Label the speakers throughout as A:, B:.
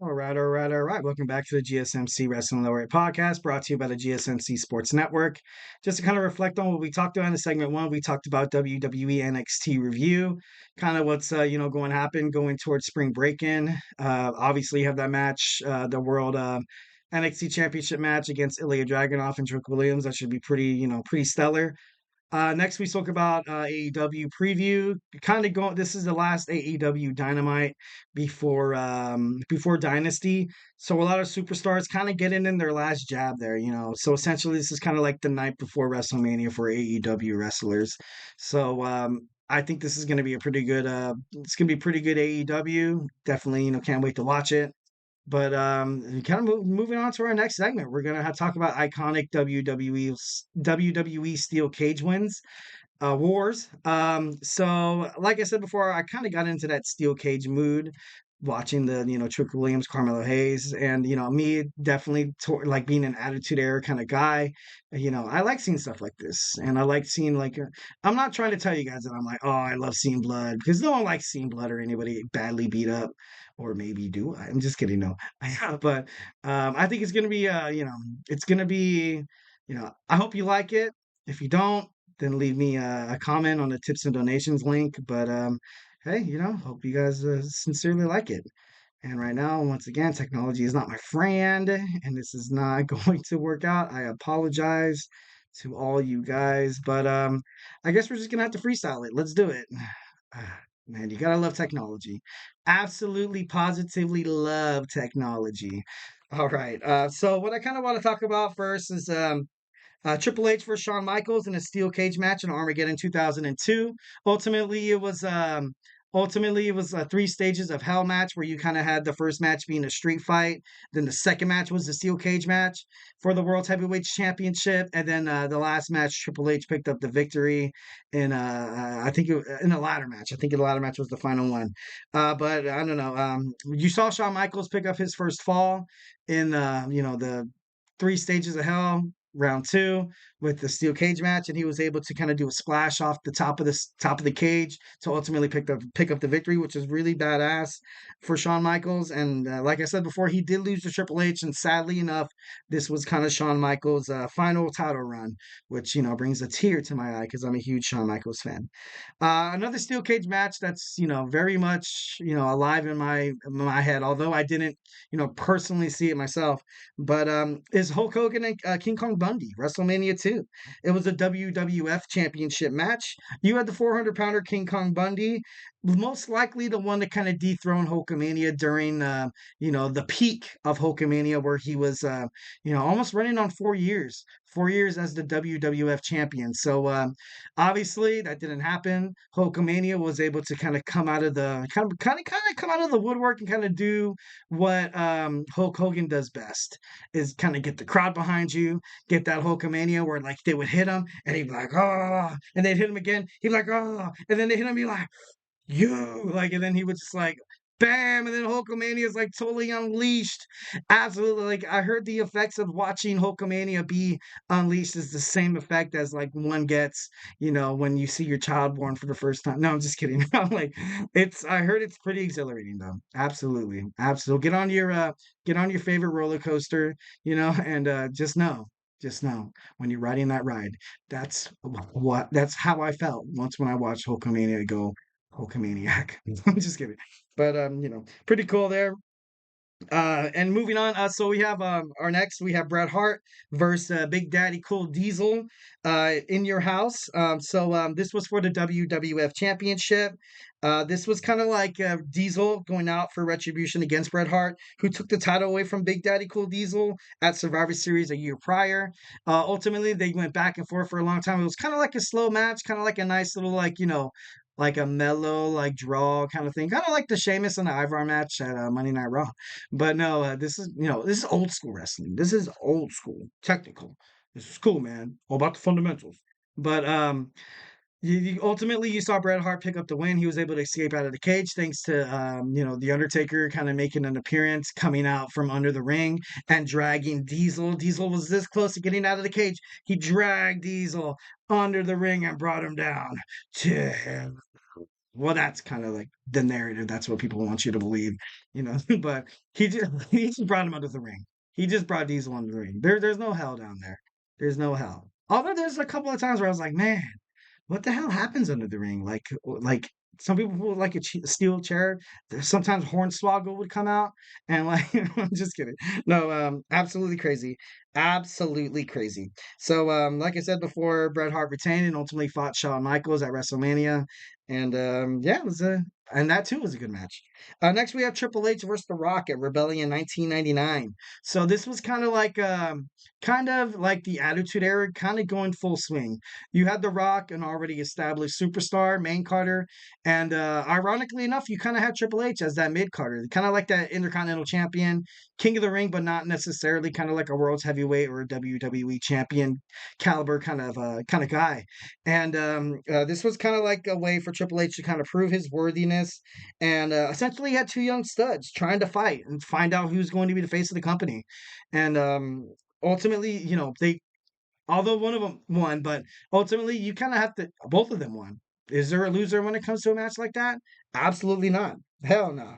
A: All right. Welcome back to the GSMC Wrestling Laureate Podcast, brought to you by the GSMC Sports Network. Just to kind of reflect on what we talked about in segment one, we talked about WWE NXT review, kind of what's going to happen going towards spring break-in. Obviously, you have that match, the World NXT Championship match against Ilya Dragunov and Trick Williams. That should be pretty stellar. Next, we spoke about AEW preview. Kind of going. This is the last AEW Dynamite before Dynasty. So a lot of superstars kind of getting in their last jab there. So essentially, this is kind of like the night before WrestleMania for AEW wrestlers. So I think this is going to be a pretty good. It's going to be pretty good AEW. Definitely, can't wait to watch it. But kind of moving on to our next segment, we're gonna talk about iconic WWE Steel Cage wins, wars. So like I said before, I kind of got into that Steel Cage mood, watching the Trick Williams, Carmelo Hayes, and me definitely like being an Attitude Era kind of guy. I like seeing stuff like this, and I like seeing I'm not trying to tell you guys that I'm like, oh, I love seeing blood, because no one likes seeing blood or anybody badly beat up. Or maybe do I? I'm just kidding. No, but I think it's gonna be it's gonna be I hope you like it. If you don't, then leave me a comment on the tips and donations link. But hey, hope you guys sincerely like it. And right now, once again, technology is not my friend, and this is not going to work out. I apologize to all you guys, but I guess we're just gonna have to freestyle it. Let's do it. Man, you gotta love technology. Absolutely, positively love technology. All right. So what I kind of want to talk about first is Triple H versus Shawn Michaels in a steel cage match in Armageddon 2002. Ultimately it was 3 stages of hell match, where you kind of had the first match being a street fight, then the second match was the steel cage match for the World Heavyweight Championship, and then the last match Triple H picked up the victory in I think in a ladder match. I think the ladder match was the final one. But I don't know. You saw Shawn Michaels pick up his first fall in the 3 stages of hell, round two, with the steel cage match, and he was able to kind of do a splash off the top of the cage to ultimately pick up the victory, which is really badass for Shawn Michaels. And like I said before, he did lose to Triple H, and sadly enough, this was kind of Shawn Michaels' final title run, which brings a tear to my eye because I'm a huge Shawn Michaels fan. Another steel cage match that's very much alive in my head, although I didn't personally see it myself. But is Hulk Hogan and King Kong Bundy, WrestleMania 2. It was a WWF Championship match. You had the 400-pounder King Kong Bundy, most likely the one to kind of dethrone Hulkamania during the peak of Hulkamania, where he was almost running on 4 years. 4 years as the WWF champion. So obviously that didn't happen. Hulkamania was able to kind of come out of the come out of the woodwork and kind of do what Hulk Hogan does best, is kind of get the crowd behind you, get that Hulkamania where like they would hit him and he'd be like, oh, and they'd hit him again. He'd be like, oh, and then they hit him, be like, you like, and then he would just like bam, and then Hulkamania is like totally unleashed. Absolutely, like I heard the effects of watching Hulkamania be unleashed is the same effect as like one gets, when you see your child born for the first time. No, I'm just kidding. I'm like, I heard it's pretty exhilarating though. Absolutely, absolutely. Get on your favorite roller coaster, and just know when you're riding that ride, that's how I felt once when I watched Hulkamania go Hulkamaniac. I'm just kidding. But pretty cool there. And moving on, so we have we have Bret Hart versus Big Daddy Cool Diesel in your house. So this was for the WWF Championship. This was kind of like Diesel going out for retribution against Bret Hart, who took the title away from Big Daddy Cool Diesel at Survivor Series a year prior. Ultimately, they went back and forth for a long time. It was kind of like a slow match, kind of like a nice little like a mellow, like draw kind of thing, kind of like the Sheamus and the Ivar match at Monday Night Raw. But no, this is old school wrestling. This is old school, technical. This is cool, man. All about the fundamentals. But ultimately you saw Bret Hart pick up the win. He was able to escape out of the cage thanks to the Undertaker kind of making an appearance, coming out from under the ring and dragging Diesel. Diesel was this close to getting out of the cage. He dragged Diesel under the ring and brought him down. Well, that's kind of like the narrative. That's what people want you to believe, you know. But he just brought him under the ring. He just brought Diesel under the ring. There's no hell down there. There's no hell. Although there's a couple of times where I was like, man, what the hell happens under the ring? Like some people would like a steel chair. Sometimes Hornswoggle would come out and like I'm just kidding. No, absolutely crazy, absolutely crazy. So like I said before, Bret Hart retained and ultimately fought Shawn Michaels at WrestleMania, and yeah, it was a and that too was a good match. Next we have Triple H versus The Rock at Rebellion 1999. So this was kind of like the Attitude Era, kind of going full swing. You had The Rock, an already established superstar, main Carter, and ironically enough, you kind of had Triple H as that mid Carter, kind of like that Intercontinental Champion, King of the Ring, but not necessarily kind of like a World's Heavyweight or a WWE Champion caliber kind of guy. And this was kind of like a way for Triple H to kind of prove his worthiness, and essentially he had two young studs trying to fight and find out who's going to be the face of the company, and ultimately, they although one of them won, but ultimately you kind of have to. Both of them won. Is there a loser when it comes to a match like that? Absolutely not. Hell no.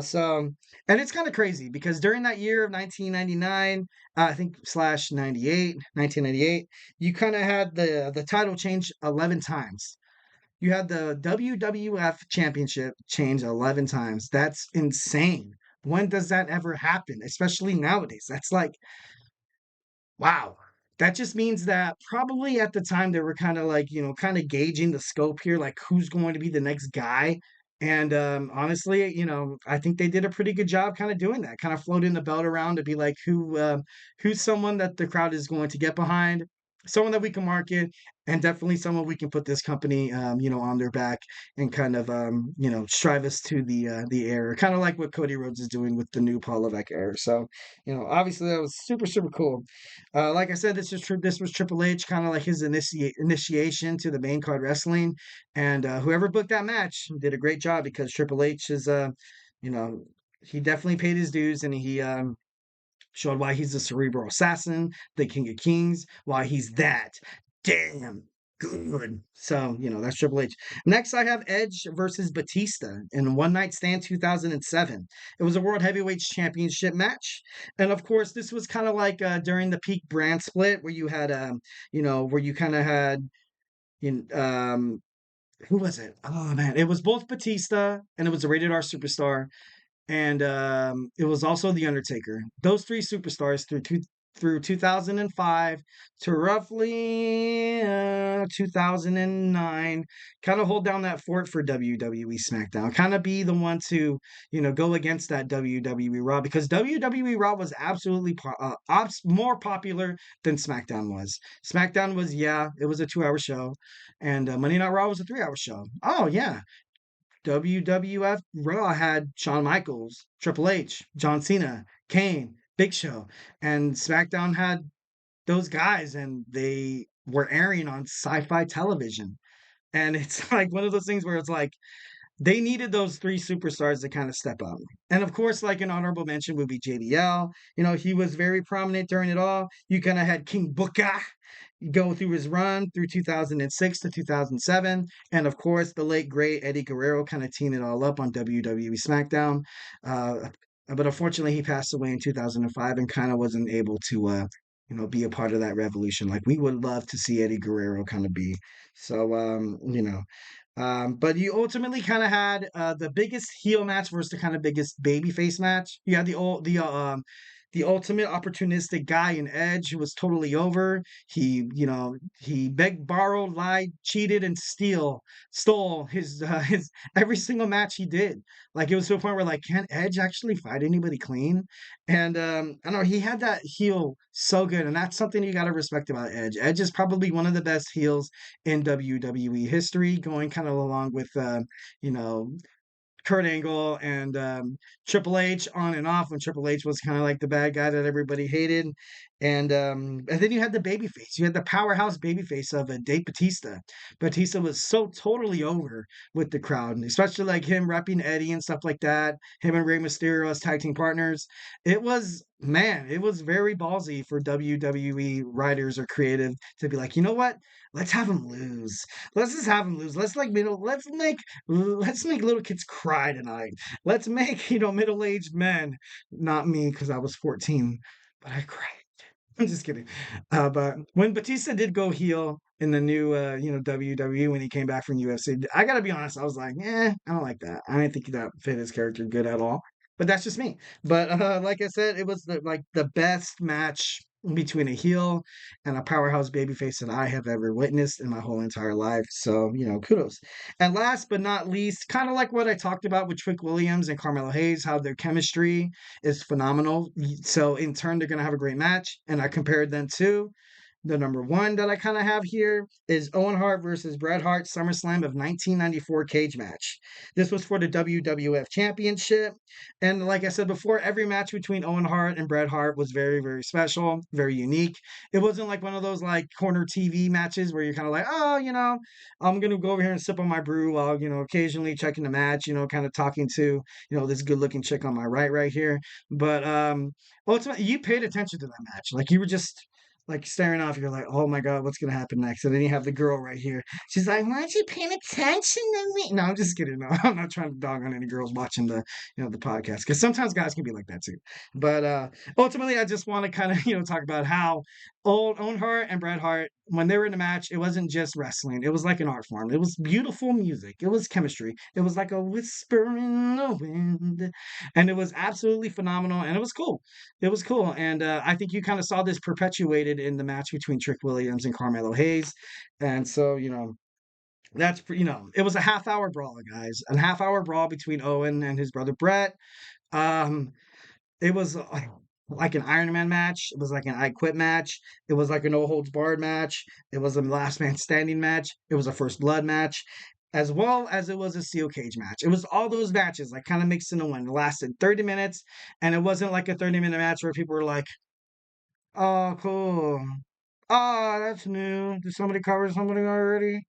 A: So, and it's kind of crazy because during that year of 1999, I think slash 98, 1998, you kind of had the title change 11 times. You had the WWF Championship change 11 times. That's insane. When does that ever happen? Especially nowadays. That's like, wow. That just means that probably at the time they were kind of like, kind of gauging the scope here, like who's going to be the next guy. And honestly, I think they did a pretty good job kind of doing that, kind of floating the belt around to be like who's someone that the crowd is going to get behind, someone that we can market, and definitely someone we can put this company, on their back and kind of, strive us to the air, kind of like what Cody Rhodes is doing with the new Paul Levesque air. So, obviously that was super super cool. Like I said, this was Triple H, kind of like his initiation to the main card wrestling, and whoever booked that match did a great job because Triple H is, you know, he definitely paid his dues, and he showed why he's the cerebral assassin, the King of Kings, why he's that damn good. So, that's Triple H. Next, I have Edge versus Batista in One Night Stand 2007. It was a World Heavyweight Championship match. And of course, this was kind of like during the peak brand split where you had, where you kind of had, who was it? Oh man, it was both Batista and it was a rated R superstar, and it was also The Undertaker. Those three superstars through 2005 to roughly 2009, kind of hold down that fort for WWE SmackDown, kind of be the one to go against that WWE Raw, because WWE Raw was absolutely more popular than SmackDown was. SmackDown was, yeah, it was a 2-hour show, and Monday Night Raw was a 3-hour show. Oh yeah, WWF Raw had Shawn Michaels, Triple H, John Cena, Kane, Big Show, and SmackDown had those guys, and they were airing on sci-fi television. And it's like one of those things where it's like they needed those three superstars to kind of step up. And of course, like an honorable mention would be JBL. He was very prominent during it all. You kind of had King Booker go through his run through 2006 to 2007. And of course, the late, great Eddie Guerrero kind of teamed it all up on WWE SmackDown. Uh, but unfortunately, he passed away in 2005 and kind of wasn't able to, be a part of that revolution like we would love to see Eddie Guerrero kind of be. So, but you ultimately kind of had the biggest heel match versus the kind of biggest babyface match. You had the ultimate opportunistic guy in Edge who was totally over. He begged, borrowed, lied, cheated, and stole his every single match he did. Like it was to a point where like, can Edge actually fight anybody clean? And I don't know, he had that heel so good, and that's something you got to respect about Edge. Edge is probably one of the best heels in WWE history, going kind of along with you know Kurt Angle and Triple H on and off when Triple H was kind of like the bad guy that everybody hated. And then you had the babyface. You had the powerhouse babyface of Dave Batista. Batista was so totally over with the crowd, and especially like him repping Eddie and stuff like that. Him and Rey Mysterio as tag team partners. It was, man, it was very ballsy for WWE writers or creative to be like, you know what? Let's have him lose. Let's just have him lose. Let's make little kids cry tonight. Let's make middle-aged men, not me because I was 14, but I cried. I'm just kidding. But when Batista did go heel in the new, WWE when he came back from UFC, I gotta be honest, I was like, I don't like that. I didn't think that fit his character good at all. But that's just me. But like I said, it was the best match between a heel and a powerhouse babyface that I have ever witnessed in my whole entire life. So, kudos. And last but not least, kind of like what I talked about with Trick Williams and Carmelo Hayes, how their chemistry is phenomenal. So in turn, they're going to have a great match. And I compared them to the number one that I kind of have here is Owen Hart versus Bret Hart SummerSlam of 1994 cage match. This was for the WWF Championship. And like I said before, every match between Owen Hart and Bret Hart was very, very special, very unique. It wasn't like one of those like corner TV matches where you're kind of like, oh, I'm going to go over here and sip on my brew while, occasionally checking the match, kind of talking to, this good looking chick on my right here. But ultimately, you paid attention to that match. Like you were just like staring off, you're like, oh my God, what's gonna happen next? And then you have the girl right here. She's like, why aren't you paying attention to me? No, I'm just kidding. No, I'm not trying to dog on any girls watching the podcast. Because sometimes guys can be like that too. But ultimately I just want to kind of, talk about how old Owen Hart and Bret Hart, when they were in the match, it wasn't just wrestling. It was like an art form. It was beautiful music. It was chemistry. It was like a whisper in the wind. And it was absolutely phenomenal. And it was cool. It was cool. And I think you kind of saw this perpetuated in the match between Trick Williams and Carmelo Hayes. And so, it was a half hour brawl, guys. A half hour brawl between Owen and his brother Brett. Um, it was like an Iron Man match. It was like an I Quit match. It was like a no holds barred match. It was a last man standing match. It was a first blood match, as well as it was a steel cage match. It was all those matches like kind of mixed into one. It lasted 30 minutes, and it wasn't like a 30-minute match where people were like, "Oh, cool. Oh, that's new. Did somebody cover somebody already?"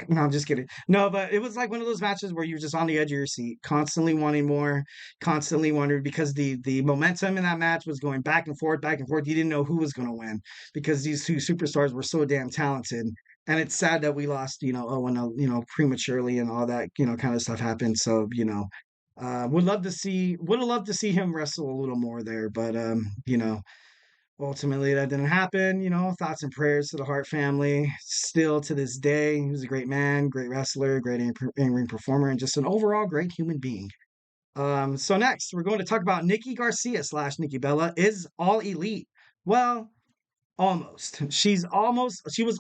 A: No, I'm just kidding. No, but it was like one of those matches where you're just on the edge of your seat, constantly wanting more, constantly wondering because the momentum in that match was going back and forth, back and forth. You didn't know who was going to win because these two superstars were so damn talented. And it's sad that we lost, Owen, prematurely and all that, kind of stuff happened. So, would have loved to see him wrestle a little more there, but ultimately, that didn't happen. Thoughts and prayers to the Hart family. Still to this day, he was a great man, great wrestler, great in-ring performer, and just an overall great human being. So next, we're going to talk about Nikki Garcia slash Nikki Bella is all elite. Well, almost. She was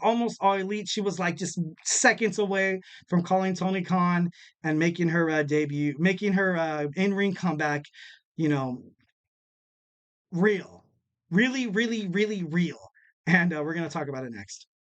A: almost all elite. She was like just seconds away from calling Tony Khan and making her debut, making her in-ring comeback, you know, real. Really, really, really real. And we're going to talk about it next.